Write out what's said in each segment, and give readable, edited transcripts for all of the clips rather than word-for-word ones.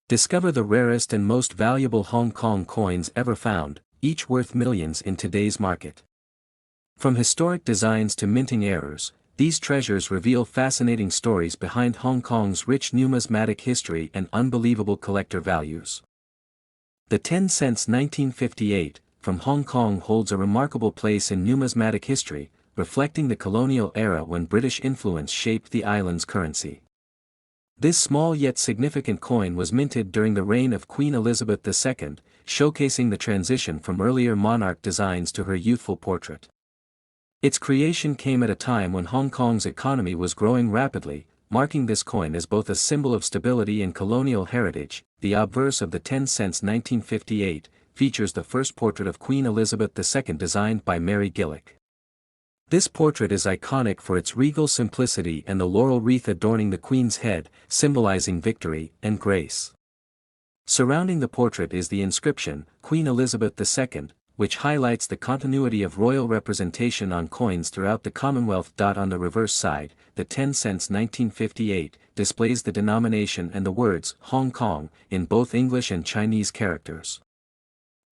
Discover the rarest and most valuable Hong Kong coins ever found, each worth millions in today's market. From historic designs to minting errors, these treasures reveal fascinating stories behind Hong Kong's rich numismatic history and unbelievable collector values. The 10 cents 1958 from Hong Kong holds a remarkable place in numismatic history, reflecting the colonial era when British influence shaped the island's currency. This small yet significant coin was minted during the reign of Queen Elizabeth II, showcasing the transition from earlier monarch designs to her youthful portrait. Its creation came at a time when Hong Kong's economy was growing rapidly, marking this coin as both a symbol of stability and colonial heritage. The obverse of the 10 cents 1958 features the first portrait of Queen Elizabeth II designed by Mary Gillick. This portrait is iconic for its regal simplicity and the laurel wreath adorning the Queen's head, symbolizing victory and grace. Surrounding the portrait is the inscription, Queen Elizabeth II, which highlights the continuity of royal representation on coins throughout the Commonwealth. On the reverse side, the 10 cents 1958 displays the denomination and the words Hong Kong in both English and Chinese characters.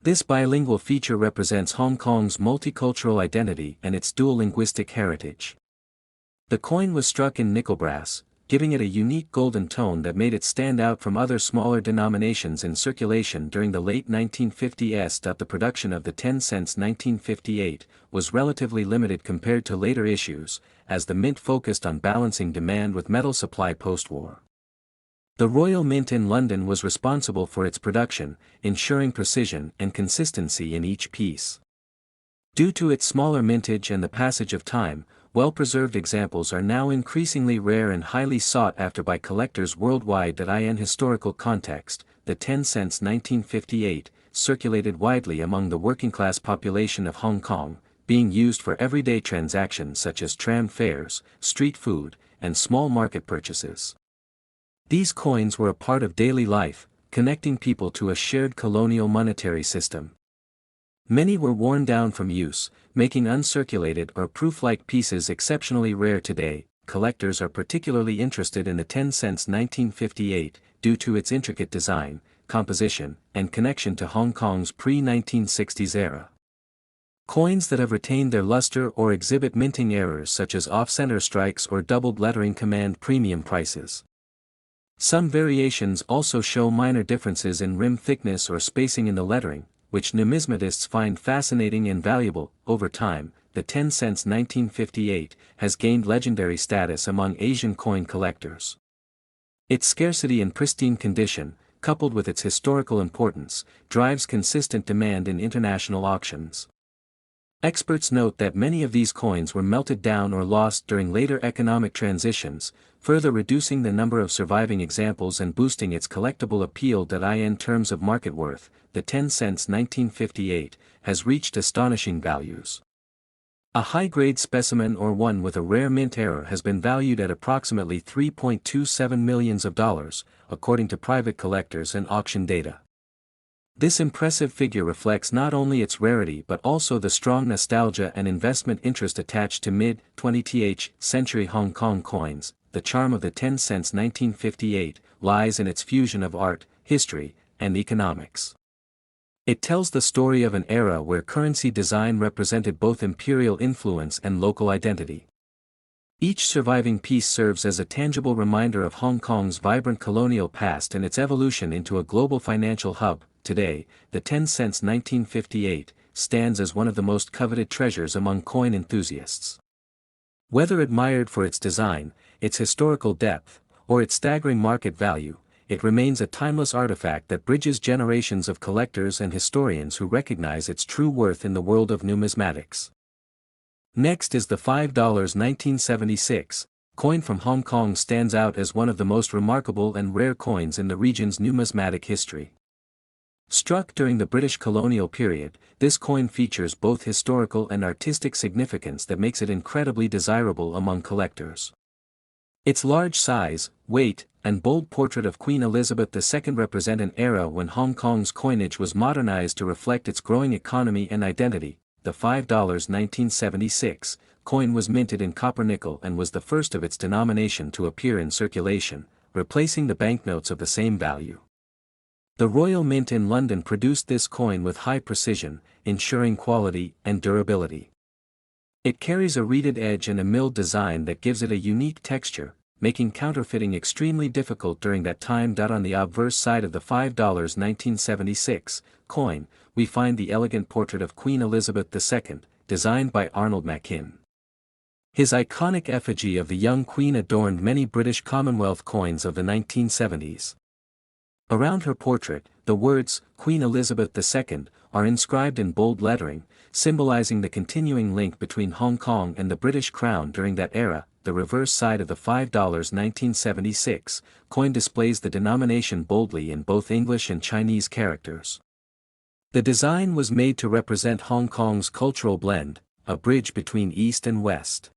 This bilingual feature represents Hong Kong's multicultural identity and its dual linguistic heritage. The coin was struck in nickel brass, giving it a unique golden tone that made it stand out from other smaller denominations in circulation during the late 1950s. The production of the 10 cents 1958 was relatively limited compared to later issues, as the mint focused on balancing demand with metal supply post-war. The Royal Mint in London was responsible for its production, ensuring precision and consistency in each piece. Due to its smaller mintage and the passage of time, well-preserved examples are now increasingly rare and highly sought after by collectors worldwide. In historical context, the 10 cents 1958 circulated widely among the working-class population of Hong Kong, being used for everyday transactions such as tram fares, street food, and small market purchases. These coins were a part of daily life, connecting people to a shared colonial monetary system. Many were worn down from use, making uncirculated or proof-like pieces exceptionally rare today. Collectors are particularly interested in the 10 cents 1958 due to its intricate design, composition, and connection to Hong Kong's pre-1960s era. Coins that have retained their luster or exhibit minting errors such as off-center strikes or doubled lettering command premium prices. Some variations also show minor differences in rim thickness or spacing in the lettering, which numismatists find fascinating and valuable. Over time, the 10 cents 1958 has gained legendary status among Asian coin collectors. Its scarcity and pristine condition, coupled with its historical importance, drives consistent demand in international auctions. Experts note that many of these coins were melted down or lost during later economic transitions, further reducing the number of surviving examples and boosting its collectible appeal. In terms of market worth, the 10 cents 1958 has reached astonishing values. A high-grade specimen or one with a rare mint error has been valued at approximately $3.27 million, according to private collectors and auction data. This impressive figure reflects not only its rarity but also the strong nostalgia and investment interest attached to mid-20th century Hong Kong coins. The charm of the 10 cents 1958 lies in its fusion of art, history, and economics. It tells the story of an era where currency design represented both imperial influence and local identity. Each surviving piece serves as a tangible reminder of Hong Kong's vibrant colonial past and its evolution into a global financial hub. Today, the 10 cents 1958 stands as one of the most coveted treasures among coin enthusiasts. Whether admired for its design, its historical depth, or its staggering market value, it remains a timeless artifact that bridges generations of collectors and historians who recognize its true worth in the world of numismatics. Next is the $5 1976 coin from Hong Kong. Stands out as one of the most remarkable and rare coins in the region's numismatic history. Struck during the British colonial period, this coin features both historical and artistic significance that makes it incredibly desirable among collectors. Its large size, weight, and bold portrait of Queen Elizabeth II represent an era when Hong Kong's coinage was modernized to reflect its growing economy and identity. The $5 1976 coin was minted in copper nickel and was the first of its denomination to appear in circulation, replacing the banknotes of the same value. The Royal Mint in London produced this coin with high precision, ensuring quality and durability. It carries a reeded edge and a milled design that gives it a unique texture, making counterfeiting extremely difficult during that time. On the obverse side of the $5 1976 coin, we find the elegant portrait of Queen Elizabeth II, designed by Arnold Machin. His iconic effigy of the young Queen adorned many British Commonwealth coins of the 1970s. Around her portrait, the words, Queen Elizabeth II, are inscribed in bold lettering, symbolizing the continuing link between Hong Kong and the British Crown during that era. The reverse side of the $5 1976 coin displays the denomination boldly in both English and Chinese characters. The design was made to represent Hong Kong's cultural blend, a bridge between East and West.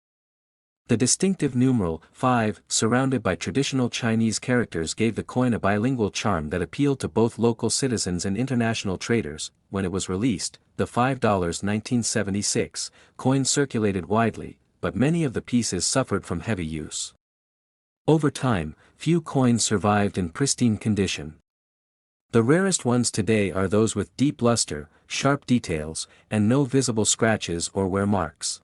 The distinctive numeral 5, surrounded by traditional Chinese characters, gave the coin a bilingual charm that appealed to both local citizens and international traders. When it was released, the $5 1976 coin circulated widely, but many of the pieces suffered from heavy use. Over time, few coins survived in pristine condition. The rarest ones today are those with deep luster, sharp details, and no visible scratches or wear marks.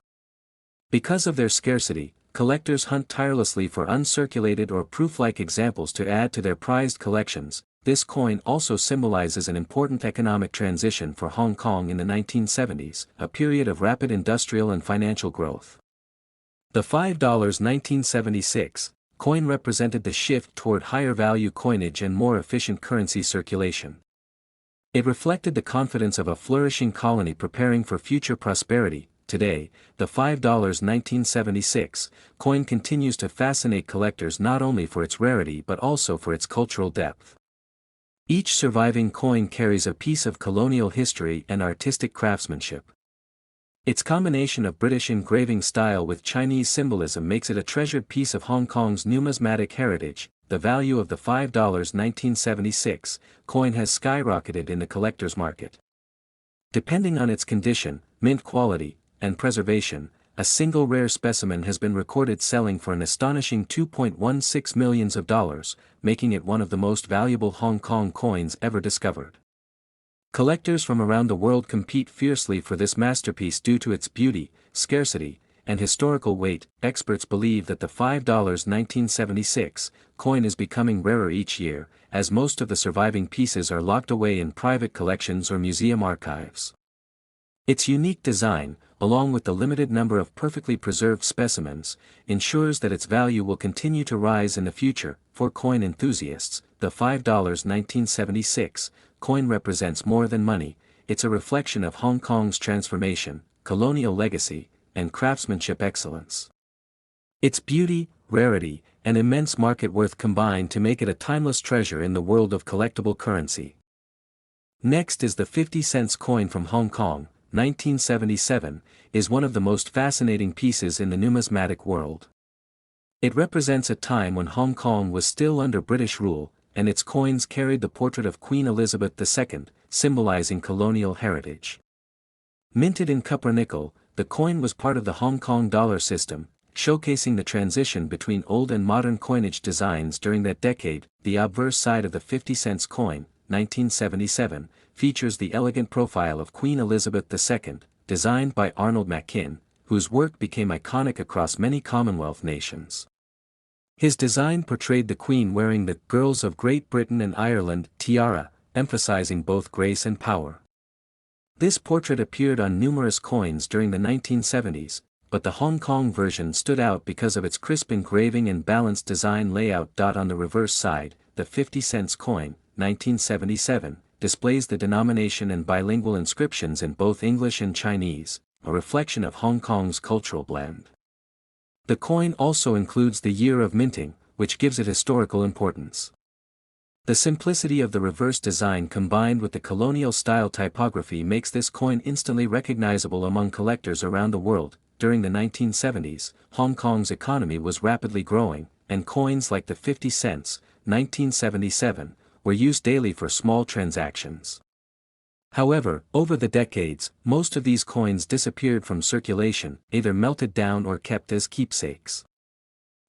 Because of their scarcity, collectors hunt tirelessly for uncirculated or proof-like examples to add to their prized collections. This coin also symbolizes an important economic transition for Hong Kong in the 1970s, a period of rapid industrial and financial growth. The $5 1976 coin represented the shift toward higher value coinage and more efficient currency circulation. It reflected the confidence of a flourishing colony preparing for future prosperity. Today, the $5 1976 coin continues to fascinate collectors not only for its rarity but also for its cultural depth. Each surviving coin carries a piece of colonial history and artistic craftsmanship. Its combination of British engraving style with Chinese symbolism makes it a treasured piece of Hong Kong's numismatic heritage. The value of the $5 1976 coin has skyrocketed in the collector's market. Depending on its condition, mint quality, and preservation, a single rare specimen has been recorded selling for an astonishing $2.16 million, making it one of the most valuable Hong Kong coins ever discovered. Collectors from around the world compete fiercely for this masterpiece due to its beauty, scarcity, and historical weight. Experts believe that the $5 1976 coin is becoming rarer each year, as most of the surviving pieces are locked away in private collections or museum archives. Its unique design, along with the limited number of perfectly preserved specimens, ensures that its value will continue to rise in the future. For coin enthusiasts, the $5 1976 coin represents more than money. It's a reflection of Hong Kong's transformation, colonial legacy, and craftsmanship excellence. Its beauty, rarity, and immense market worth combine to make it a timeless treasure in the world of collectible currency. Next is the 50-cent coin from Hong Kong. 1977, is one of the most fascinating pieces in the numismatic world. It represents a time when Hong Kong was still under British rule, and its coins carried the portrait of Queen Elizabeth II, symbolizing colonial heritage. Minted in copper-nickel, the coin was part of the Hong Kong dollar system, showcasing the transition between old and modern coinage designs during that decade. The obverse side of the 50-cent coin, 1977, features the elegant profile of Queen Elizabeth II, designed by Arnold Machin, whose work became iconic across many Commonwealth nations. His design portrayed the Queen wearing the Girls of Great Britain and Ireland tiara, emphasizing both grace and power. This portrait appeared on numerous coins during the 1970s, but the Hong Kong version stood out because of its crisp engraving and balanced design layout. On the reverse side, the 50-cent coin, 1977, displays the denomination and bilingual inscriptions in both English and Chinese, a reflection of Hong Kong's cultural blend. The coin also includes the year of minting, which gives it historical importance. The simplicity of the reverse design combined with the colonial-style typography makes this coin instantly recognizable among collectors around the world. During the 1970s, Hong Kong's economy was rapidly growing, and coins like the 50 cents, 1977, were used daily for small transactions. However, over the decades, most of these coins disappeared from circulation, either melted down or kept as keepsakes.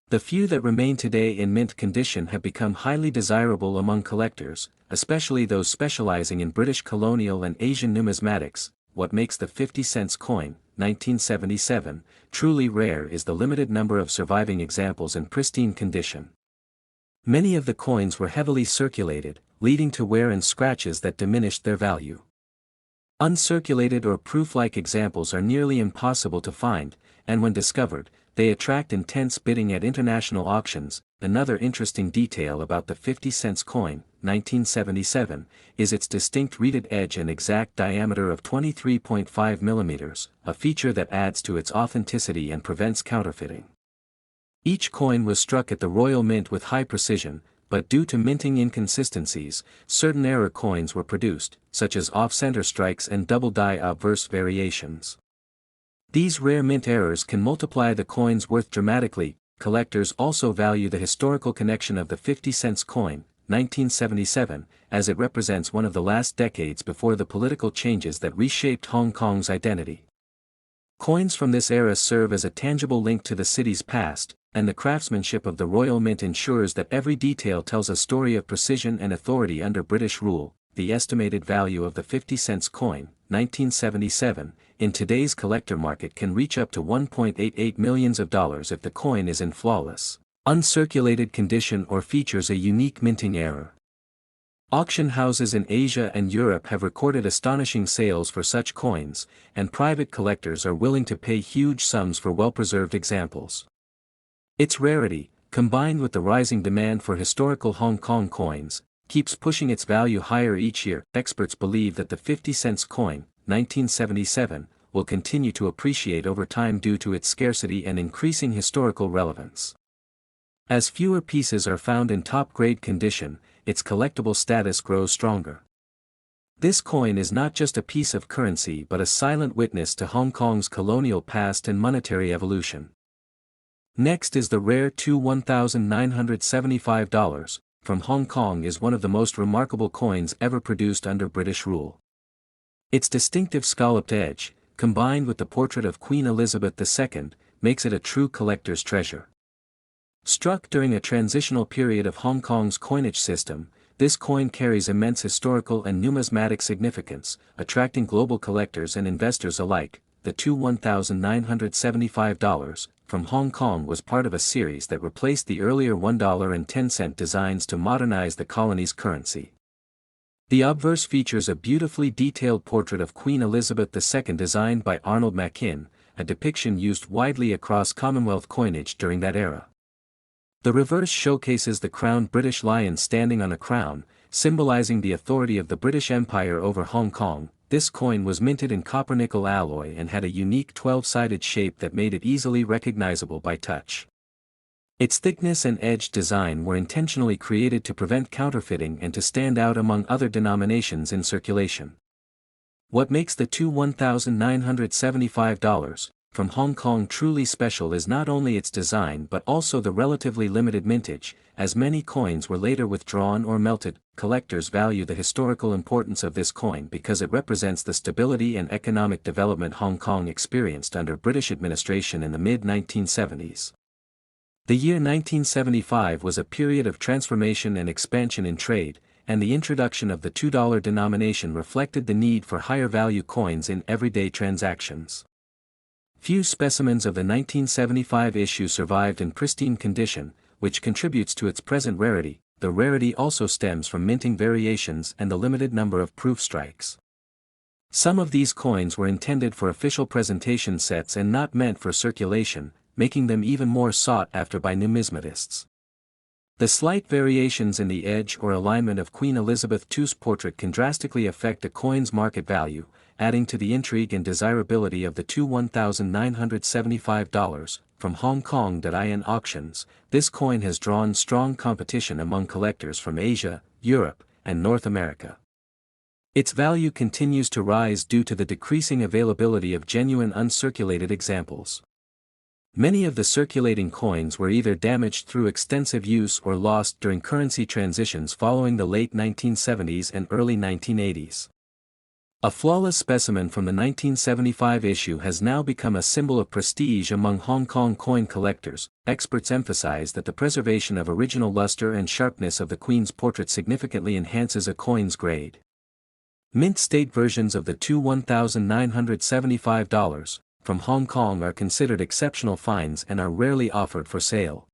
The few that remain today in mint condition have become highly desirable among collectors, especially those specializing in British colonial and Asian numismatics. What makes the 50-cent coin, 1977, truly rare is the limited number of surviving examples in pristine condition. Many of the coins were heavily circulated, leading to wear and scratches that diminished their value. Uncirculated or proof-like examples are nearly impossible to find, and when discovered, they attract intense bidding at international auctions. Another interesting detail about the 50-cent coin, 1977, is its distinct reeded edge and exact diameter of 23.5 mm, a feature that adds to its authenticity and prevents counterfeiting. Each coin was struck at the Royal Mint with high precision, but due to minting inconsistencies, certain error coins were produced, such as off-center strikes and double-die obverse variations. These rare mint errors can multiply the coin's worth dramatically. Collectors also value the historical connection of the 50-cent coin, 1977, as it represents one of the last decades before the political changes that reshaped Hong Kong's identity. Coins from this era serve as a tangible link to the city's past, and the craftsmanship of the Royal Mint ensures that every detail tells a story of precision and authority under British rule. The estimated value of the 50-cent coin, 1977, in today's collector market can reach up to $1.88 million if the coin is in flawless, uncirculated condition or features a unique minting error. Auction houses in Asia and Europe have recorded astonishing sales for such coins, and private collectors are willing to pay huge sums for well-preserved examples. Its rarity, combined with the rising demand for historical Hong Kong coins, keeps pushing its value higher each year. Experts believe that the 50-cent coin, 1977, will continue to appreciate over time due to its scarcity and increasing historical relevance. As fewer pieces are found in top-grade condition, its collectible status grows stronger. This coin is not just a piece of currency but a silent witness to Hong Kong's colonial past and monetary evolution. Next is the rare $1,975 from Hong Kong is one of the most remarkable coins ever produced under British rule. Its distinctive scalloped edge, combined with the portrait of Queen Elizabeth II, makes it a true collector's treasure. Struck during a transitional period of Hong Kong's coinage system, this coin carries immense historical and numismatic significance, attracting global collectors and investors alike. The $1,975 from Hong Kong was part of a series that replaced the earlier $1.10 designs to modernize the colony's currency. The obverse features a beautifully detailed portrait of Queen Elizabeth II designed by Arnold Machin, a depiction used widely across Commonwealth coinage during that era. The reverse showcases the crowned British lion standing on a crown, symbolizing the authority of the British Empire over Hong Kong. This coin was minted in copper-nickel alloy and had a unique 12-sided shape that made it easily recognizable by touch. Its thickness and edge design were intentionally created to prevent counterfeiting and to stand out among other denominations in circulation. What makes the $1,975 from Hong Kong truly special is not only its design but also the relatively limited mintage, as many coins were later withdrawn or melted. Collectors value the historical importance of this coin because it represents the stability and economic development Hong Kong experienced under British administration in the mid-1970s. The year 1975 was a period of transformation and expansion in trade, and the introduction of the $2 denomination reflected the need for higher value coins in everyday transactions. Few specimens of the 1975 issue survived in pristine condition, which contributes to its present rarity. The rarity also stems from minting variations and the limited number of proof strikes. Some of these coins were intended for official presentation sets and not meant for circulation, making them even more sought after by numismatists. The slight variations in the edge or alignment of Queen Elizabeth II's portrait can drastically affect a coin's market value, adding to the intrigue and desirability of the $1,975 from Hong Kong. In auctions, this coin has drawn strong competition among collectors from Asia, Europe, and North America. Its value continues to rise due to the decreasing availability of genuine uncirculated examples. Many of the circulating coins were either damaged through extensive use or lost during currency transitions following the late 1970s and early 1980s. A flawless specimen from the 1975 issue has now become a symbol of prestige among Hong Kong coin collectors. Experts emphasize that the preservation of original luster and sharpness of the Queen's portrait significantly enhances a coin's grade. Mint state versions of the two $1,975 from Hong Kong are considered exceptional finds and are rarely offered for sale.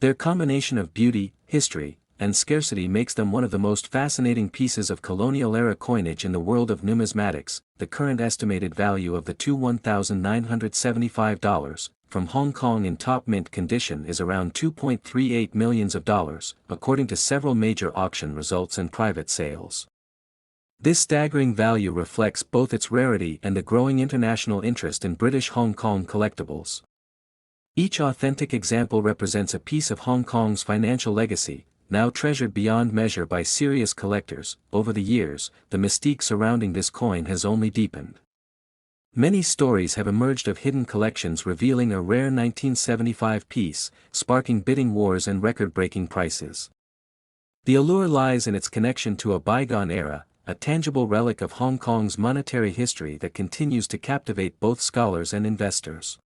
Their combination of beauty, history, and scarcity makes them one of the most fascinating pieces of colonial-era coinage in the world of numismatics. The current estimated value of the two $1,975 from Hong Kong in top mint condition is around $2.38 million, according to several major auction results and private sales. This staggering value reflects both its rarity and the growing international interest in British Hong Kong collectibles. Each authentic example represents a piece of Hong Kong's financial legacy, now treasured beyond measure by serious collectors. Over the years, the mystique surrounding this coin has only deepened. Many stories have emerged of hidden collections revealing a rare 1975 piece, sparking bidding wars and record-breaking prices. The allure lies in its connection to a bygone era, a tangible relic of Hong Kong's monetary history that continues to captivate both scholars and investors.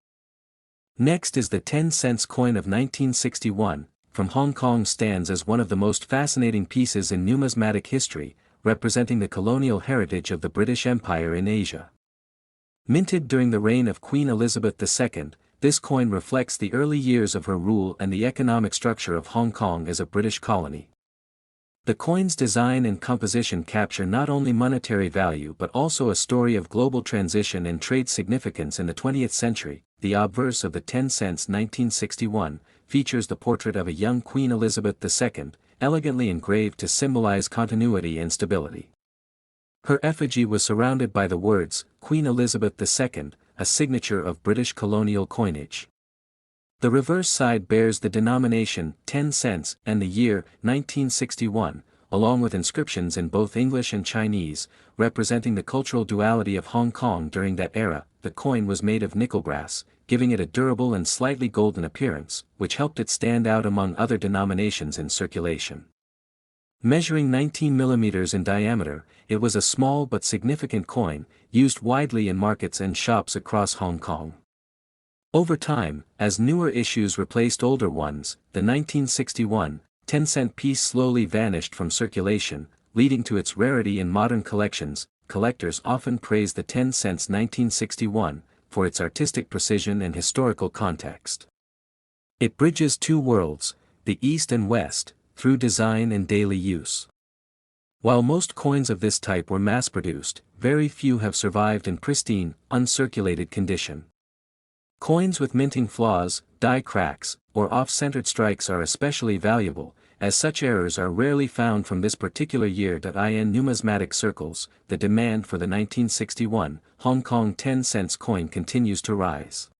Next is the 10-cent coin of 1961, from Hong Kong stands as one of the most fascinating pieces in numismatic history, representing the colonial heritage of the British Empire in Asia. Minted during the reign of Queen Elizabeth II, this coin reflects the early years of her rule and the economic structure of Hong Kong as a British colony. The coin's design and composition capture not only monetary value but also a story of global transition and trade significance in the 20th century. The obverse of the 10 cents 1961 features the portrait of a young Queen Elizabeth II, elegantly engraved to symbolize continuity and stability. Her effigy was surrounded by the words, Queen Elizabeth II, a signature of British colonial coinage. The reverse side bears the denomination 10 cents and the year 1961, along with inscriptions in both English and Chinese, representing the cultural duality of Hong Kong during that era. The coin was made of nickel brass, giving it a durable and slightly golden appearance, which helped it stand out among other denominations in circulation. Measuring 19 millimeters in diameter, it was a small but significant coin, used widely in markets and shops across Hong Kong. Over time, as newer issues replaced older ones, the 1961 10-cent piece slowly vanished from circulation, leading to its rarity in modern collections. Collectors often praise the 10 cents 1961 for its artistic precision and historical context. It bridges two worlds, the East and West, through design and daily use. While most coins of this type were mass-produced, very few have survived in pristine, uncirculated condition. Coins with minting flaws, die cracks, or off-centered strikes are especially valuable, as such errors are rarely found from this particular year. In numismatic circles, the demand for the 1961 Hong Kong 10 cents coin continues to rise.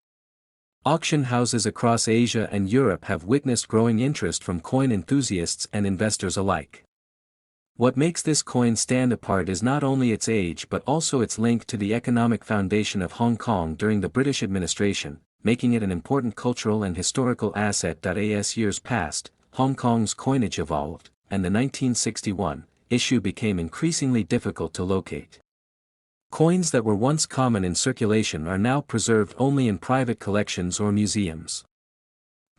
Auction houses across Asia and Europe have witnessed growing interest from coin enthusiasts and investors alike. What makes this coin stand apart is not only its age but also its link to the economic foundation of Hong Kong during the British administration, making it an important cultural and historical asset. As years passed, Hong Kong's coinage evolved, and the 1961 issue became increasingly difficult to locate. Coins that were once common in circulation are now preserved only in private collections or museums.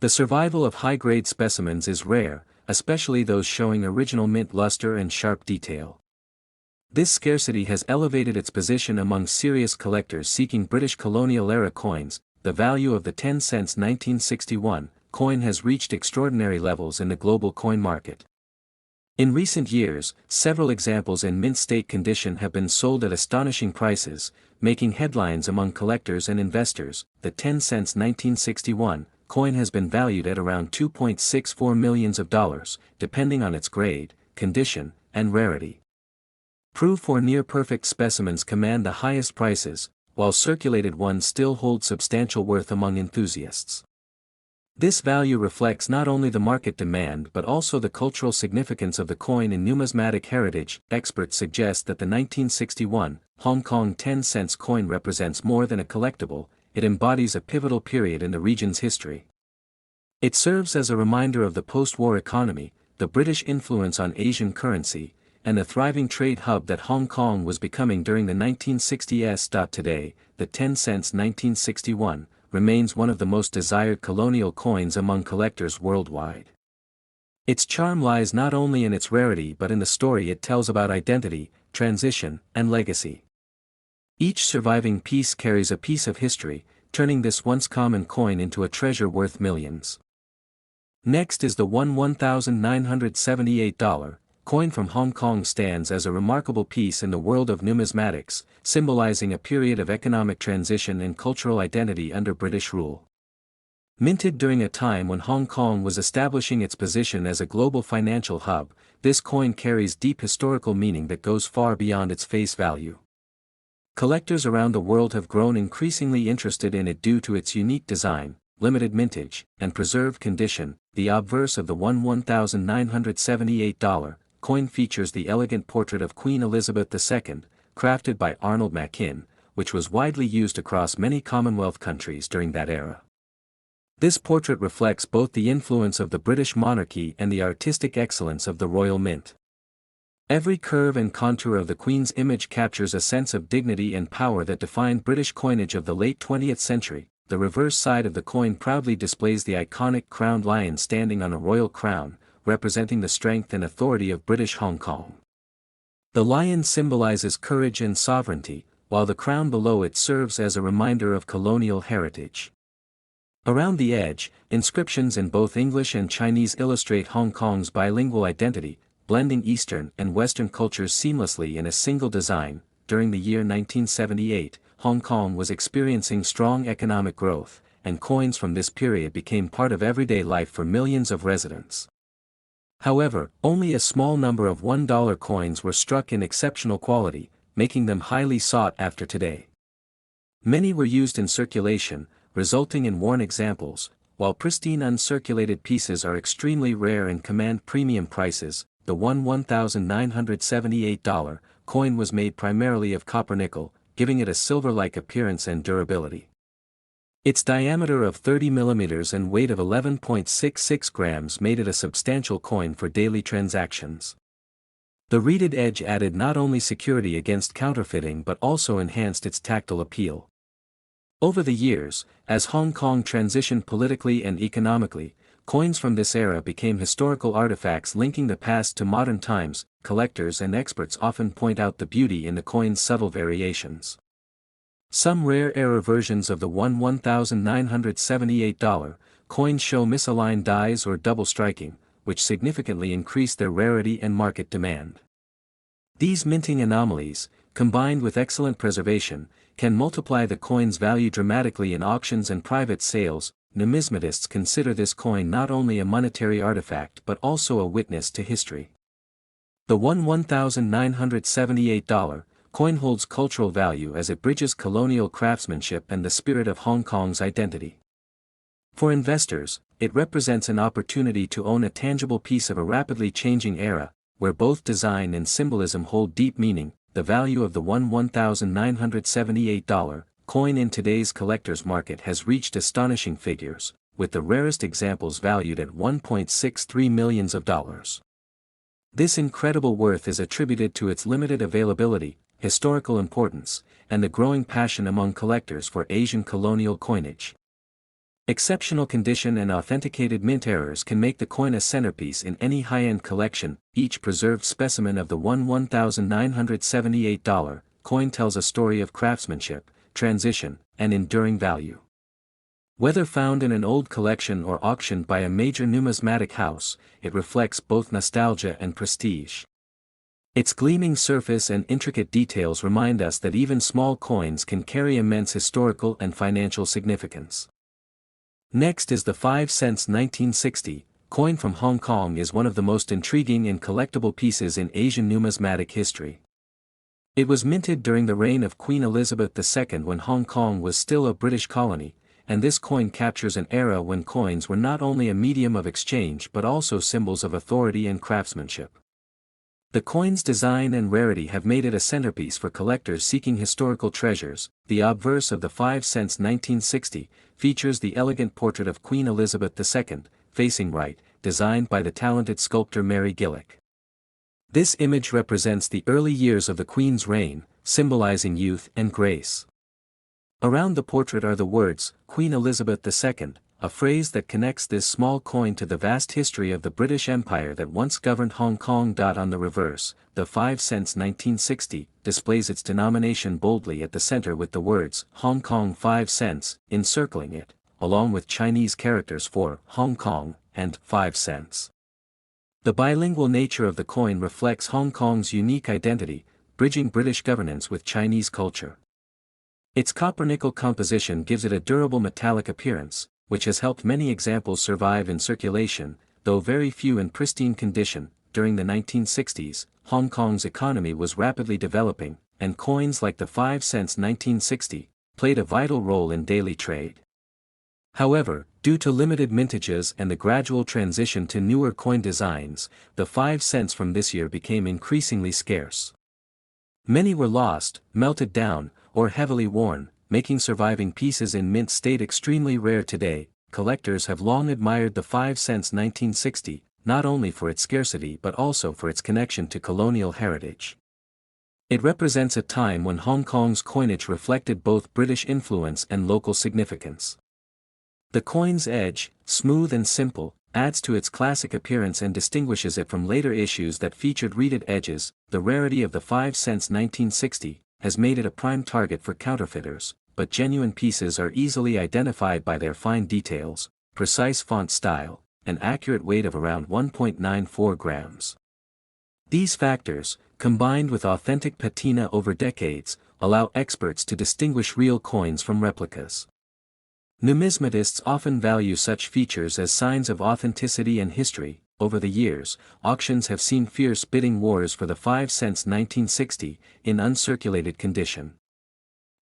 The survival of high-grade specimens is rare, especially those showing original mint luster and sharp detail. This scarcity has elevated its position among serious collectors seeking British colonial-era coins. The value of the 10 cents 1961 coin has reached extraordinary levels in the global coin market. In recent years, several examples in mint state condition have been sold at astonishing prices, making headlines among collectors and investors. The 10 cents 1961 coin has been valued at around $2.64 million, depending on its grade, condition, and rarity. Proof or near-perfect specimens command the highest prices, while circulated ones still hold substantial worth among enthusiasts. This value reflects not only the market demand but also the cultural significance of the coin in numismatic heritage. Experts suggest that the 1961 Hong Kong 10 cents coin represents more than a collectible, it embodies a pivotal period in the region's history. It serves as a reminder of the post-war economy, the British influence on Asian currency, and the thriving trade hub that Hong Kong was becoming during the 1960s. Today, the 10 cents 1961 remains one of the most desired colonial coins among collectors worldwide. Its charm lies not only in its rarity but in the story it tells about identity, transition, and legacy. Each surviving piece carries a piece of history, turning this once common coin into a treasure worth millions. Next is the $1978 coin from Hong Kong. Stands as a remarkable piece in the world of numismatics, symbolizing a period of economic transition and cultural identity under British rule. Minted during a time when Hong Kong was establishing its position as a global financial hub, this coin carries deep historical meaning that goes far beyond its face value. Collectors around the world have grown increasingly interested in it due to its unique design, limited mintage, and preserved condition. The obverse of the $1978 coin features the elegant portrait of Queen Elizabeth II, crafted by Arnold Machin, which was widely used across many Commonwealth countries during that era. This portrait reflects both the influence of the British monarchy and the artistic excellence of the Royal Mint. Every curve and contour of the Queen's image captures a sense of dignity and power that defined British coinage of the late 20th century. The reverse side of the coin proudly displays the iconic crowned lion standing on a royal crown, representing the strength and authority of British Hong Kong. The lion symbolizes courage and sovereignty, while the crown below it serves as a reminder of colonial heritage. Around the edge, inscriptions in both English and Chinese illustrate Hong Kong's bilingual identity, blending Eastern and Western cultures seamlessly in a single design. During the year 1978, Hong Kong was experiencing strong economic growth, and coins from this period became part of everyday life for millions of residents. However, only a small number of $1 coins were struck in exceptional quality, making them highly sought after today. Many were used in circulation, resulting in worn examples, while pristine uncirculated pieces are extremely rare and command premium prices. The $1978 coin was made primarily of copper nickel, giving it a silver-like appearance and durability. Its diameter of 30 mm and weight of 11.66 grams made it a substantial coin for daily transactions. The reeded edge added not only security against counterfeiting but also enhanced its tactile appeal. Over the years, as Hong Kong transitioned politically and economically, coins from this era became historical artifacts linking the past to modern times. Collectors and experts often point out the beauty in the coin's subtle variations. Some rare era versions of the $1978 coin show misaligned dies or double striking, which significantly increase their rarity and market demand. These minting anomalies, combined with excellent preservation, can multiply the coin's value dramatically in auctions and private sales. Numismatists consider this coin not only a monetary artifact but also a witness to history. The $1978 coin holds cultural value as it bridges colonial craftsmanship and the spirit of Hong Kong's identity. For investors, it represents an opportunity to own a tangible piece of a rapidly changing era, where both design and symbolism hold deep meaning. The value of the $1978 coin in today's collector's market has reached astonishing figures, with the rarest examples valued at $1.63 million. This incredible worth is attributed to its limited availability, historical importance, and the growing passion among collectors for Asian colonial coinage. Exceptional condition and authenticated mint errors can make the coin a centerpiece in any high-end collection. Each preserved specimen of the $1978 coin tells a story of craftsmanship, transition, and enduring value. Whether found in an old collection or auctioned by a major numismatic house, it reflects both nostalgia and prestige. Its gleaming surface and intricate details remind us that even small coins can carry immense historical and financial significance. Next is the 5 cents 1960 coin from Hong Kong. Is one of the most intriguing and collectible pieces in Asian numismatic history. It was minted during the reign of Queen Elizabeth II when Hong Kong was still a British colony, and this coin captures an era when coins were not only a medium of exchange but also symbols of authority and craftsmanship. The coin's design and rarity have made it a centerpiece for collectors seeking historical treasures. The obverse of the 5 cents 1960 features the elegant portrait of Queen Elizabeth II, facing right, designed by the talented sculptor Mary Gillick. This image represents the early years of the Queen's reign, symbolizing youth and grace. Around the portrait are the words, Queen Elizabeth II, a phrase that connects this small coin to the vast history of the British Empire that once governed Hong Kong. On the reverse, the 5 cents 1960 displays its denomination boldly at the center with the words Hong Kong 5 cents encircling it, along with Chinese characters for Hong Kong and 5 cents. The bilingual nature of the coin reflects Hong Kong's unique identity, bridging British governance with Chinese culture. Its copper-nickel composition gives it a durable metallic appearance, which has helped many examples survive in circulation, though very few in pristine condition. During the 1960s, Hong Kong's economy was rapidly developing, and coins like the 5 cents 1960 played a vital role in daily trade. However, due to limited mintages and the gradual transition to newer coin designs, the 5 cents from this year became increasingly scarce. Many were lost, melted down, or heavily worn, making surviving pieces in mint state extremely rare today. Collectors have long admired the 5 cents 1960, not only for its scarcity but also for its connection to colonial heritage. It represents a time when Hong Kong's coinage reflected both British influence and local significance. The coin's edge, smooth and simple, adds to its classic appearance and distinguishes it from later issues that featured reeded edges. The rarity of the 5 cents 1960 has made it a prime target for counterfeiters, but genuine pieces are easily identified by their fine details, precise font style, and accurate weight of around 1.94 grams. These factors, combined with authentic patina over decades, allow experts to distinguish real coins from replicas. Numismatists often value such features as signs of authenticity and history. Over the years, auctions have seen fierce bidding wars for the 5 cents 1960 in uncirculated condition.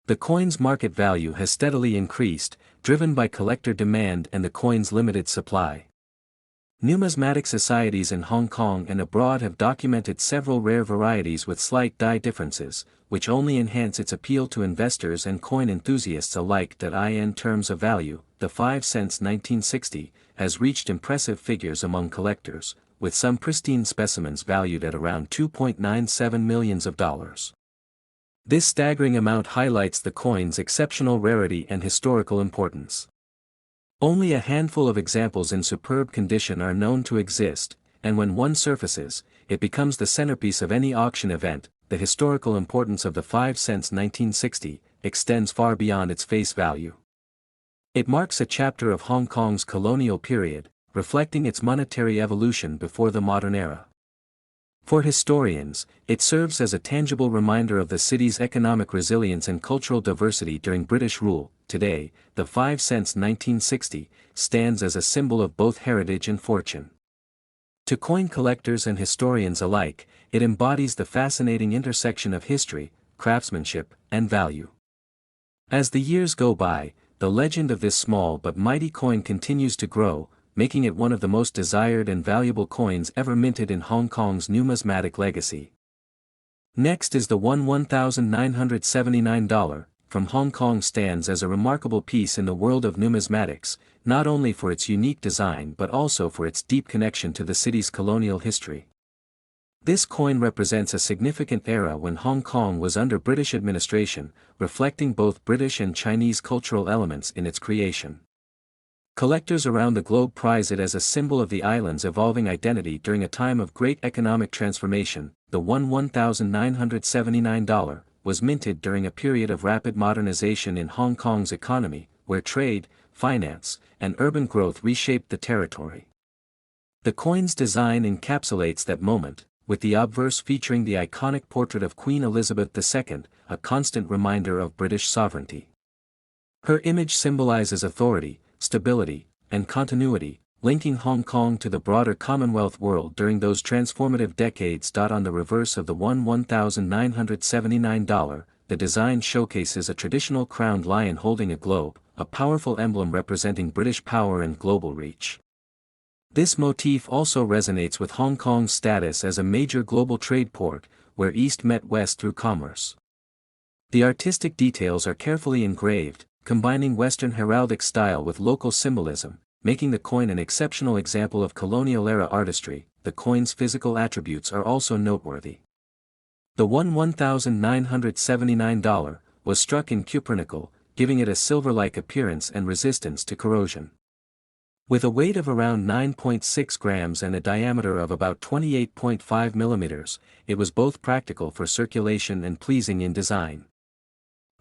The coin's market value has steadily increased, driven by collector demand and the coin's limited supply. Numismatic societies in Hong Kong and abroad have documented several rare varieties with slight die differences, which only enhance its appeal to investors and coin enthusiasts alike. In terms of value, the 5 cents 1960 has reached impressive figures among collectors, with some pristine specimens valued at around $2.97 million. This staggering amount highlights the coin's exceptional rarity and historical importance. Only a handful of examples in superb condition are known to exist, and when one surfaces, it becomes the centerpiece of any auction event. The historical importance of the 5 cents 1960 extends far beyond its face value. It marks a chapter of Hong Kong's colonial period, reflecting its monetary evolution before the modern era. For historians, it serves as a tangible reminder of the city's economic resilience and cultural diversity during British rule. Today, the 5 cents 1960 stands as a symbol of both heritage and fortune. To coin collectors and historians alike, it embodies the fascinating intersection of history, craftsmanship, and value. As the years go by, the legend of this small but mighty coin continues to grow, making it one of the most desired and valuable coins ever minted in Hong Kong's numismatic legacy. Next is the $1,979 from Hong Kong. Stands as a remarkable piece in the world of numismatics, not only for its unique design but also for its deep connection to the city's colonial history. This coin represents a significant era when Hong Kong was under British administration, reflecting both British and Chinese cultural elements in its creation. Collectors around the globe prize it as a symbol of the island's evolving identity during a time of great economic transformation. The $1,979 was minted during a period of rapid modernization in Hong Kong's economy, where trade, finance, and urban growth reshaped the territory. The coin's design encapsulates that moment, with the obverse featuring the iconic portrait of Queen Elizabeth II, a constant reminder of British sovereignty. Her image symbolizes authority, stability, and continuity, linking Hong Kong to the broader Commonwealth world during those transformative decades. On the reverse of the $1,979, the design showcases a traditional crowned lion holding a globe, a powerful emblem representing British power and global reach. This motif also resonates with Hong Kong's status as a major global trade port, where East met West through commerce. The artistic details are carefully engraved, combining Western heraldic style with local symbolism, making the coin an exceptional example of colonial-era artistry. the coin's physical attributes are also noteworthy. The $1,979 was struck in cupronickel, giving it a silver-like appearance and resistance to corrosion. With a weight of around 9.6 grams and a diameter of about 28.5 millimeters, it was both practical for circulation and pleasing in design.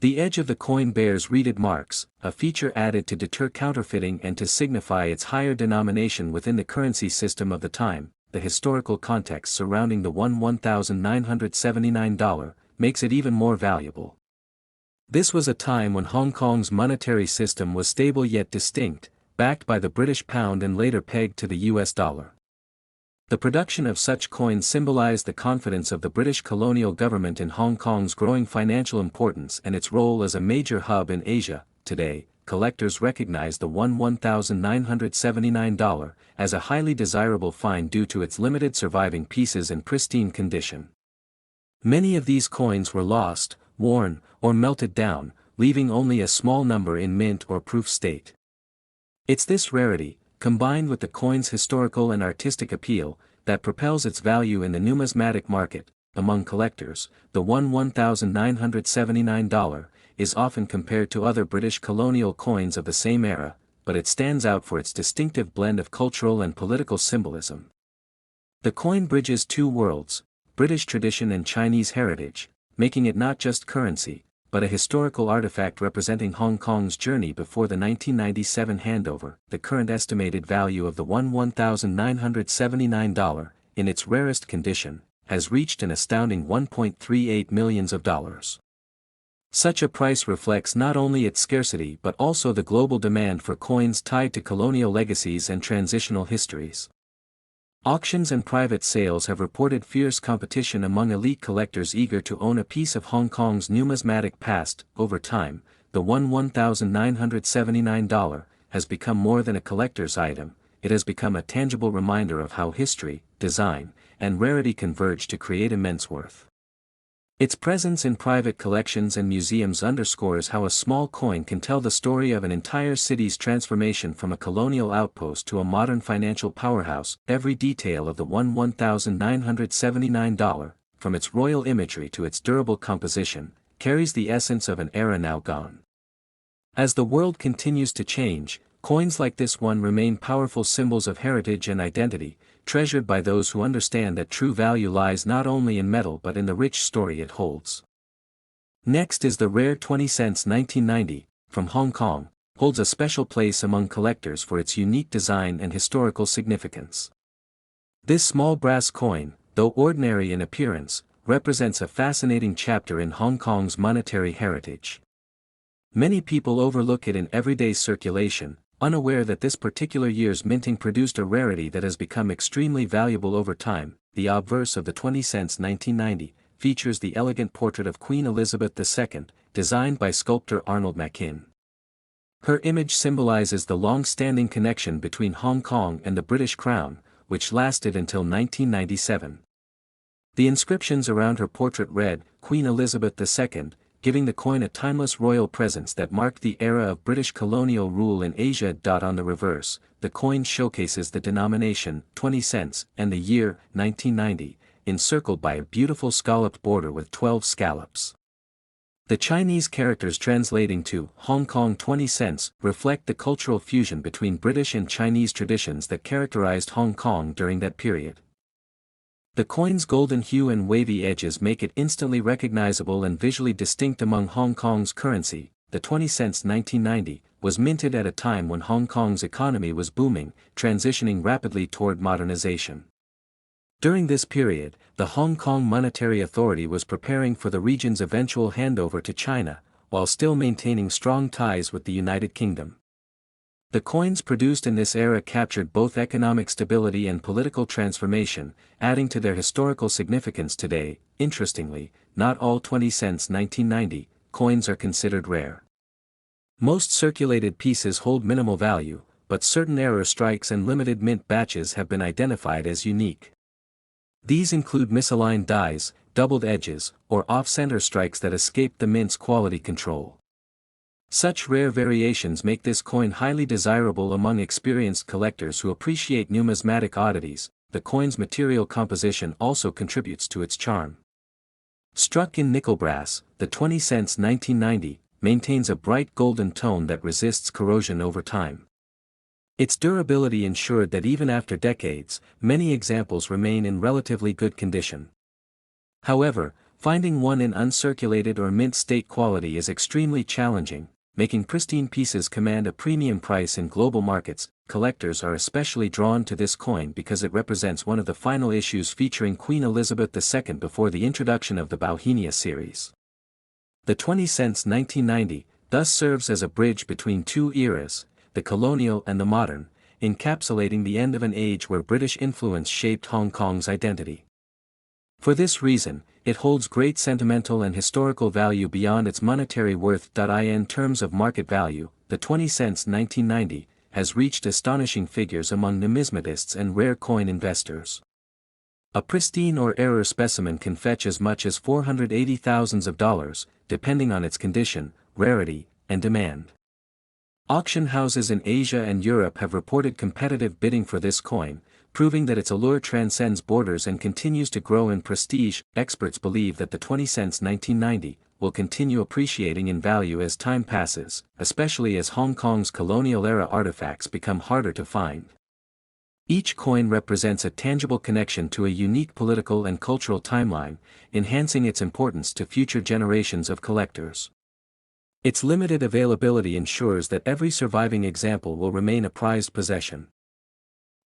The edge of the coin bears reeded marks, a feature added to deter counterfeiting and to signify its higher denomination within the currency system of the time. The historical context surrounding the $1,979 makes it even more valuable. This was a time when Hong Kong's monetary system was stable yet distinct, backed by the British pound and later pegged to the US dollar. The production of such coins symbolized the confidence of the British colonial government in Hong Kong's growing financial importance and its role as a major hub in Asia. Today, collectors recognize the $1,979 as a highly desirable find due to its limited surviving pieces and pristine condition. Many of these coins were lost, worn, or melted down, leaving only a small number in mint or proof state. It's this rarity, combined with the coin's historical and artistic appeal, that propels its value in the numismatic market. Among collectors, the $1,979 is often compared to other British colonial coins of the same era, but it stands out for its distinctive blend of cultural and political symbolism. The coin bridges two worlds, British tradition and Chinese heritage, making it not just currency, but a historical artifact representing Hong Kong's journey before the 1997 handover. The current estimated value of the $1,979, in its rarest condition, has reached an astounding $1.38 million. Such a price reflects not only its scarcity but also the global demand for coins tied to colonial legacies and transitional histories. Auctions and private sales have reported fierce competition among elite collectors eager to own a piece of Hong Kong's numismatic past. Over time, the $1,979 has become more than a collector's item, it has become a tangible reminder of how history, design, and rarity converge to create immense worth. Its presence in private collections and museums underscores how a small coin can tell the story of an entire city's transformation from a colonial outpost to a modern financial powerhouse. Every detail of the $1,979, from its royal imagery to its durable composition, carries the essence of an era now gone. As the world continues to change, coins like this one remain powerful symbols of heritage and identity, treasured by those who understand that true value lies not only in metal but in the rich story it holds. Next is the rare 20 cents 1990, from Hong Kong, holds a special place among collectors for its unique design and historical significance. This small brass coin, though ordinary in appearance, represents a fascinating chapter in Hong Kong's monetary heritage. Many people overlook it in everyday circulation, unaware that this particular year's minting produced a rarity that has become extremely valuable over time. The obverse of the 20 cents 1990 features the elegant portrait of Queen Elizabeth II, designed by sculptor Arnold Machin. Her image symbolizes the long-standing connection between Hong Kong and the British Crown, which lasted until 1997. The inscriptions around her portrait read, Queen Elizabeth II, giving the coin a timeless royal presence that marked the era of British colonial rule in Asia. On the reverse, the coin showcases the denomination, 20 cents, and the year, 1990, encircled by a beautiful scalloped border with 12 scallops. The Chinese characters translating to Hong Kong 20 cents reflect the cultural fusion between British and Chinese traditions that characterized Hong Kong during that period. The coin's golden hue and wavy edges make it instantly recognizable and visually distinct among Hong Kong's currency. The 20 cents 1990 was minted at a time when Hong Kong's economy was booming, transitioning rapidly toward modernization. During this period, the Hong Kong Monetary Authority was preparing for the region's eventual handover to China, while still maintaining strong ties with the United Kingdom. The coins produced in this era captured both economic stability and political transformation, adding to their historical significance today. Interestingly, not all 20 cents 1990 coins are considered rare. Most circulated pieces hold minimal value, but certain error strikes and limited mint batches have been identified as unique. These include misaligned dies, doubled edges, or off-center strikes that escape the mint's quality control. Such rare variations make this coin highly desirable among experienced collectors who appreciate numismatic oddities. the coin's material composition also contributes to its charm. Struck in nickel brass, the 20 cents 1990 maintains a bright golden tone that resists corrosion over time. Its durability ensured that even after decades, many examples remain in relatively good condition. However, finding one in uncirculated or mint state quality is extremely challenging, making pristine pieces command a premium price in global markets. Collectors are especially drawn to this coin because it represents one of the final issues featuring Queen Elizabeth II before the introduction of the Bauhinia series. The 20 cents 1990 thus serves as a bridge between two eras, the colonial and the modern, encapsulating the end of an age where British influence shaped Hong Kong's identity. For this reason, it holds great sentimental and historical value beyond its monetary worth. In terms of market value, the 20 cents 1990 has reached astonishing figures among numismatists and rare coin investors. A pristine or error specimen can fetch as much as $480,000, depending on its condition, rarity, and demand. Auction houses in Asia and Europe have reported competitive bidding for this coin, proving that its allure transcends borders and continues to grow in prestige. Experts believe that the 20 cents 1990 will continue appreciating in value as time passes, especially as Hong Kong's colonial-era artifacts become harder to find. Each coin represents a tangible connection to a unique political and cultural timeline, enhancing its importance to future generations of collectors. Its limited availability ensures that every surviving example will remain a prized possession.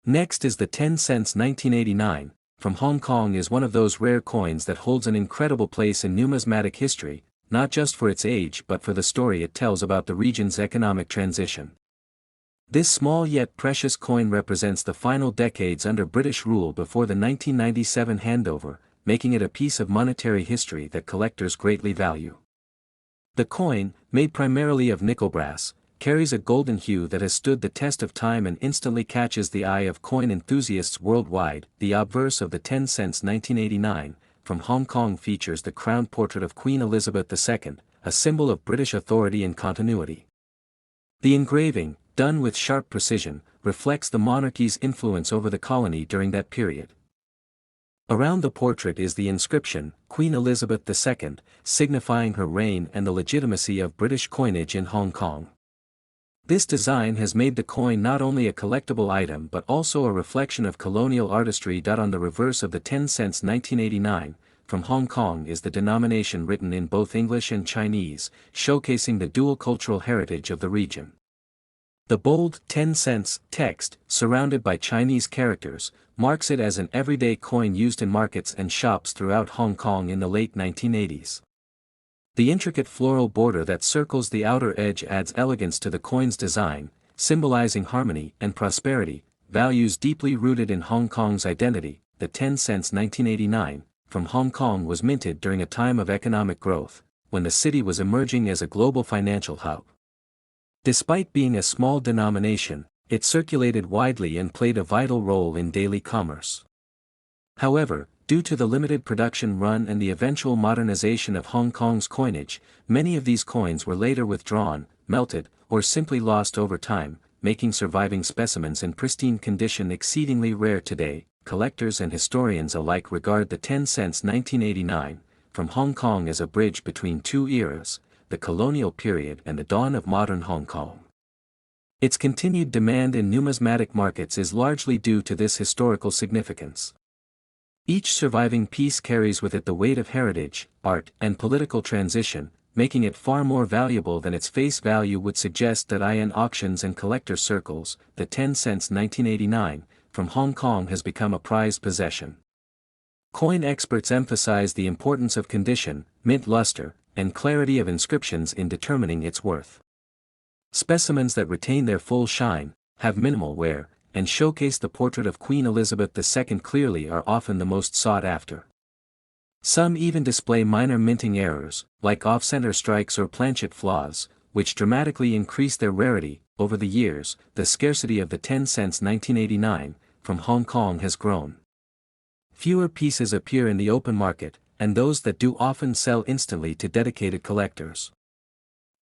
Next is the 10 cents 1989, from Hong Kong. Is one of those rare coins that holds an incredible place in numismatic history, not just for its age but for the story it tells about the region's economic transition. This small yet precious coin represents the final decades under British rule before the 1997 handover, making it a piece of monetary history that collectors greatly value. The coin, made primarily of nickel brass, carries a golden hue that has stood the test of time and instantly catches the eye of coin enthusiasts worldwide. The obverse of the 10 cents 1989, from Hong Kong features the crowned portrait of Queen Elizabeth II, a symbol of British authority and continuity. The engraving, done with sharp precision, reflects the monarchy's influence over the colony during that period. Around the portrait is the inscription, Queen Elizabeth II, signifying her reign and the legitimacy of British coinage in Hong Kong. This design has made the coin not only a collectible item but also a reflection of colonial artistry. On the reverse of the 10 cents 1989, from Hong Kong is the denomination written in both English and Chinese, showcasing the dual cultural heritage of the region. The bold 10 cents text, surrounded by Chinese characters, marks it as an everyday coin used in markets and shops throughout Hong Kong in the late 1980s. The intricate floral border that circles the outer edge adds elegance to the coin's design, symbolizing harmony and prosperity, values deeply rooted in Hong Kong's identity. The 10 cents 1989, from Hong Kong was minted during a time of economic growth, when the city was emerging as a global financial hub. Despite being a small denomination, it circulated widely and played a vital role in daily commerce. However, due to the limited production run and the eventual modernization of Hong Kong's coinage, many of these coins were later withdrawn, melted, or simply lost over time, making surviving specimens in pristine condition exceedingly rare today. Collectors and historians alike regard the 10 cents 1989, from Hong Kong as a bridge between two eras, the colonial period and the dawn of modern Hong Kong. Its continued demand in numismatic markets is largely due to this historical significance. Each surviving piece carries with it the weight of heritage, art, and political transition, making it far more valuable than its face value would suggest. In auctions and collector circles, the 10 cents 1989, from Hong Kong has become a prized possession. Coin experts emphasize the importance of condition, mint luster, and clarity of inscriptions in determining its worth. Specimens that retain their full shine, have minimal wear, and showcase the portrait of Queen Elizabeth II clearly are often the most sought after. Some even display minor minting errors, like off-center strikes or planchet flaws, which dramatically increase their rarity. Over the years, the scarcity of the 10 cents 1989, from Hong Kong has grown. Fewer pieces appear in the open market, and those that do often sell instantly to dedicated collectors.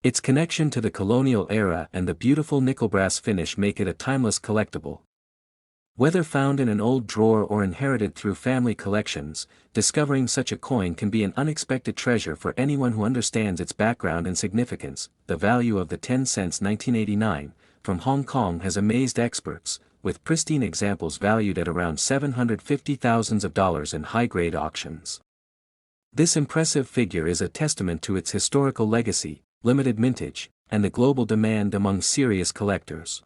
Its connection to the colonial era and the beautiful nickel brass finish make it a timeless collectible. Whether found in an old drawer or inherited through family collections, discovering such a coin can be an unexpected treasure for anyone who understands its background and significance. The value of the 10 cents 1989 from Hong Kong has amazed experts, with pristine examples valued at around $750,000 in high-grade auctions. This impressive figure is a testament to its historical legacy, limited mintage, and the global demand among serious collectors.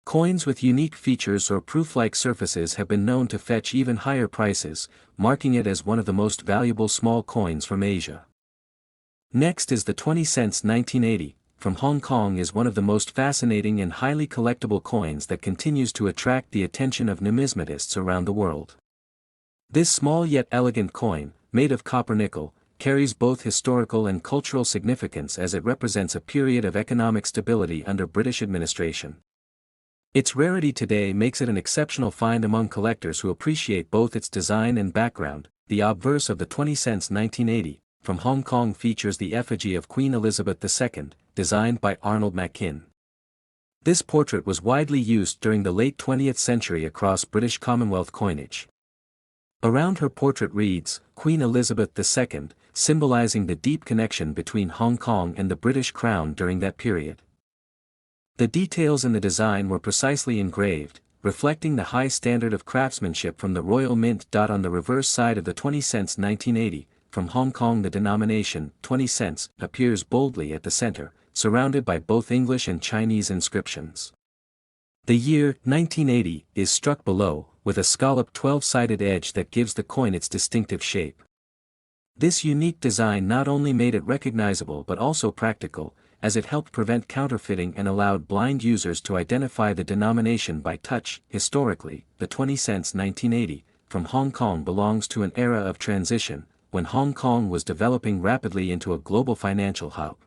Coins with unique features or proof-like surfaces have been known to fetch even higher prices, marking it as one of the most valuable small coins from Asia. Next is the 20 cents 1980, from Hong Kong is one of the most fascinating and highly collectible coins that continues to attract the attention of numismatists around the world. This small yet elegant coin, made of copper nickel, carries both historical and cultural significance as it represents a period of economic stability under British administration. Its rarity today makes it an exceptional find among collectors who appreciate both its design and background. The obverse of the 20 cents 1980, from Hong Kong features the effigy of Queen Elizabeth II, designed by Arnold Machin. This portrait was widely used during the late 20th century across British Commonwealth coinage. Around her portrait reads, Queen Elizabeth II, symbolizing the deep connection between Hong Kong and the British Crown during that period. The details in the design were precisely engraved, reflecting the high standard of craftsmanship from the Royal Mint. On the reverse side of the 20 cents 1980, from Hong Kong the denomination, 20 cents, appears boldly at the center, surrounded by both English and Chinese inscriptions. The year, 1980, is struck below, with a scalloped 12-sided edge that gives the coin its distinctive shape. This unique design not only made it recognizable but also practical, as it helped prevent counterfeiting and allowed blind users to identify the denomination by touch. Historically, the 20 cents 1980, from Hong Kong belongs to an era of transition, when Hong Kong was developing rapidly into a global financial hub.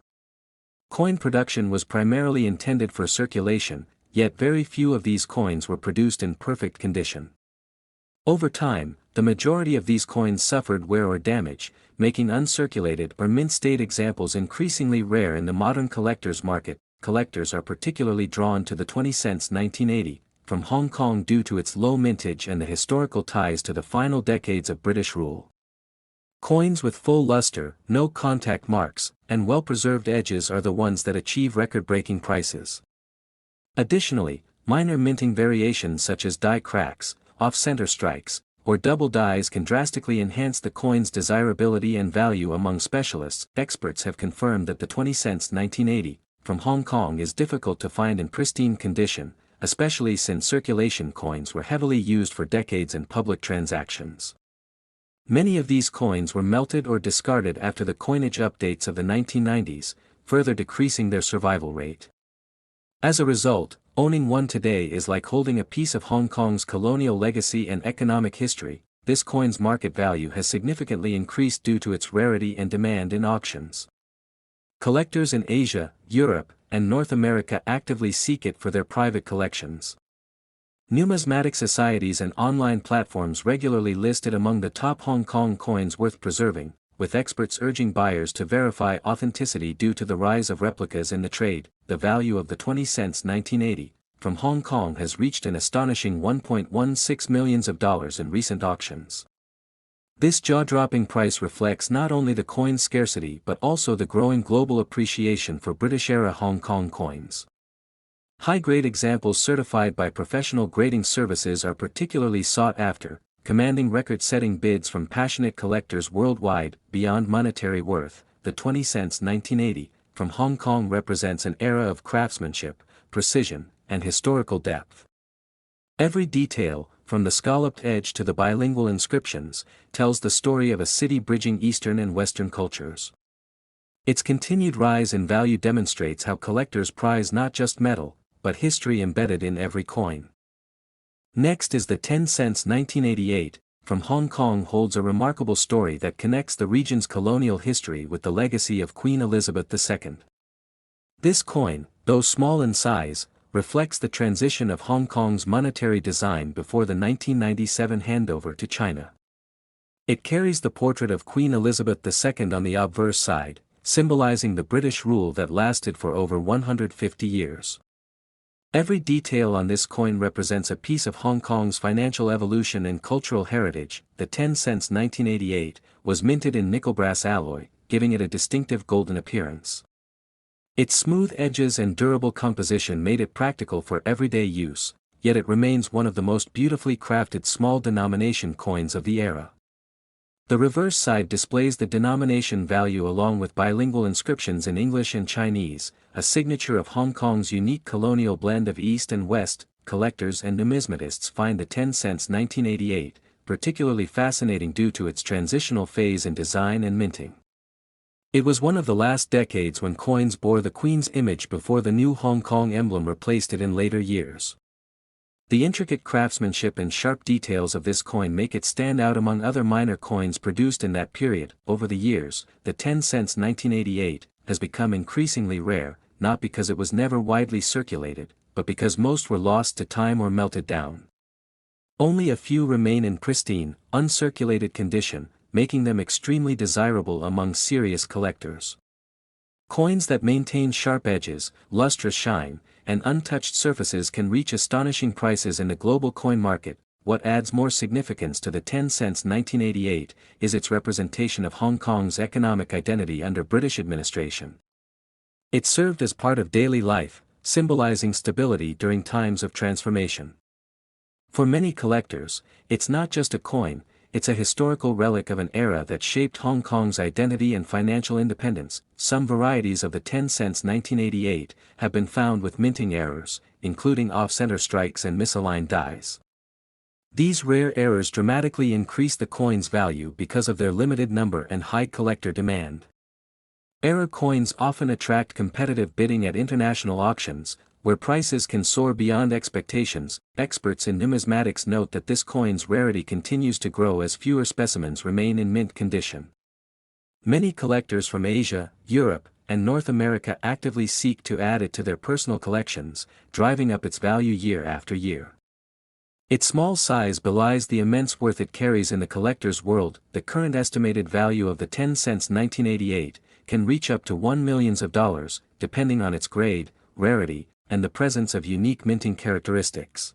Coin production was primarily intended for circulation, yet very few of these coins were produced in perfect condition. Over time, the majority of these coins suffered wear or damage, making uncirculated or mint-state examples increasingly rare in the modern collector's market. Collectors are particularly drawn to the 20 cents 1980, from Hong Kong due to its low mintage and the historical ties to the final decades of British rule. Coins with full luster, no contact marks, and well-preserved edges are the ones that achieve record-breaking prices. Additionally, minor minting variations such as die cracks, off-center strikes, or double dies can drastically enhance the coin's desirability and value among specialists. Experts have confirmed that the 20 cents 1980, from Hong Kong is difficult to find in pristine condition, especially since circulation coins were heavily used for decades in public transactions. Many of these coins were melted or discarded after the coinage updates of the 1990s, further decreasing their survival rate. As a result, owning one today is like holding a piece of Hong Kong's colonial legacy and economic history. This coin's market value has significantly increased due to its rarity and demand in auctions. Collectors in Asia, Europe, and North America actively seek it for their private collections. Numismatic societies and online platforms regularly list it among the top Hong Kong coins worth preserving, with experts urging buyers to verify authenticity due to the rise of replicas in the trade. The value of the 20 cents 1980, from Hong Kong has reached an astonishing $1.16 million in recent auctions. This jaw-dropping price reflects not only the coin's scarcity but also the growing global appreciation for British-era Hong Kong coins. High-grade examples certified by professional grading services are particularly sought after, commanding record-setting bids from passionate collectors worldwide. Beyond monetary worth, the 20 cents 1980, from Hong Kong represents an era of craftsmanship, precision, and historical depth. Every detail, from the scalloped edge to the bilingual inscriptions, tells the story of a city bridging Eastern and Western cultures. Its continued rise in value demonstrates how collectors prize not just metal, but history embedded in every coin. Next is the 10 cents 1988, from Hong Kong holds a remarkable story that connects the region's colonial history with the legacy of Queen Elizabeth II. This coin, though small in size, reflects the transition of Hong Kong's monetary design before the 1997 handover to China. It carries the portrait of Queen Elizabeth II on the obverse side, symbolizing the British rule that lasted for over 150 years. Every detail on this coin represents a piece of Hong Kong's financial evolution and cultural heritage. The 10 cents 1988 was minted in nickel brass alloy, giving it a distinctive golden appearance. Its smooth edges and durable composition made it practical for everyday use, yet it remains one of the most beautifully crafted small denomination coins of the era. The reverse side displays the denomination value along with bilingual inscriptions in English and Chinese, a signature of Hong Kong's unique colonial blend of East and West. Collectors and numismatists find the 10 cents 1988 particularly fascinating due to its transitional phase in design and minting. It was one of the last decades when coins bore the Queen's image before the new Hong Kong emblem replaced it in later years. The intricate craftsmanship and sharp details of this coin make it stand out among other minor coins produced in that period. Over the years, the 10 cents 1988 has become increasingly rare, not because it was never widely circulated, but because most were lost to time or melted down. Only a few remain in pristine, uncirculated condition, making them extremely desirable among serious collectors. Coins that maintain sharp edges, lustrous shine, and untouched surfaces can reach astonishing prices in the global coin market. What adds more significance to the 10 cents 1988 is its representation of Hong Kong's economic identity under British administration. It served as part of daily life, symbolizing stability during times of transformation. For many collectors, it's not just a coin, it's a historical relic of an era that shaped Hong Kong's identity and financial independence. Some varieties of the 10 cents 1988 have been found with minting errors, including off-center strikes and misaligned dies. These rare errors dramatically increase the coin's value because of their limited number and high collector demand. Error coins often attract competitive bidding at international auctions, where prices can soar beyond expectations. Experts in numismatics note that this coin's rarity continues to grow as fewer specimens remain in mint condition. Many collectors from Asia, Europe, and North America actively seek to add it to their personal collections, driving up its value year after year. Its small size belies the immense worth it carries in the collector's world. The current estimated value of the 10 cents 1988 can reach up to $1 million, depending on its grade, rarity, and the presence of unique minting characteristics.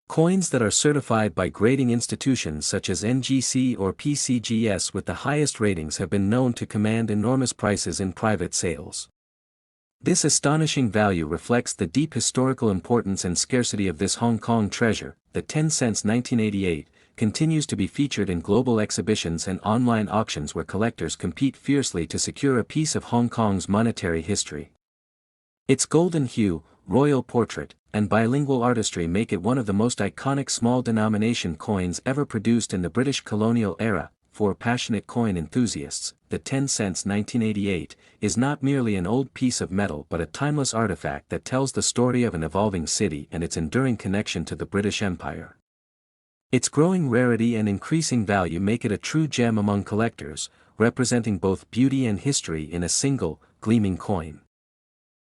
Coins that are certified by grading institutions such as NGC or PCGS with the highest ratings have been known to command enormous prices in private sales. This astonishing value reflects the deep historical importance and scarcity of this Hong Kong treasure. The 10 cents 1988 continues to be featured in global exhibitions and online auctions where collectors compete fiercely to secure a piece of Hong Kong's monetary history. Its golden hue, royal portrait, and bilingual artistry make it one of the most iconic small denomination coins ever produced in the British colonial era. For passionate coin enthusiasts, the 10 cents 1988 is not merely an old piece of metal but a timeless artifact that tells the story of an evolving city and its enduring connection to the British Empire. Its growing rarity and increasing value make it a true gem among collectors, representing both beauty and history in a single, gleaming coin.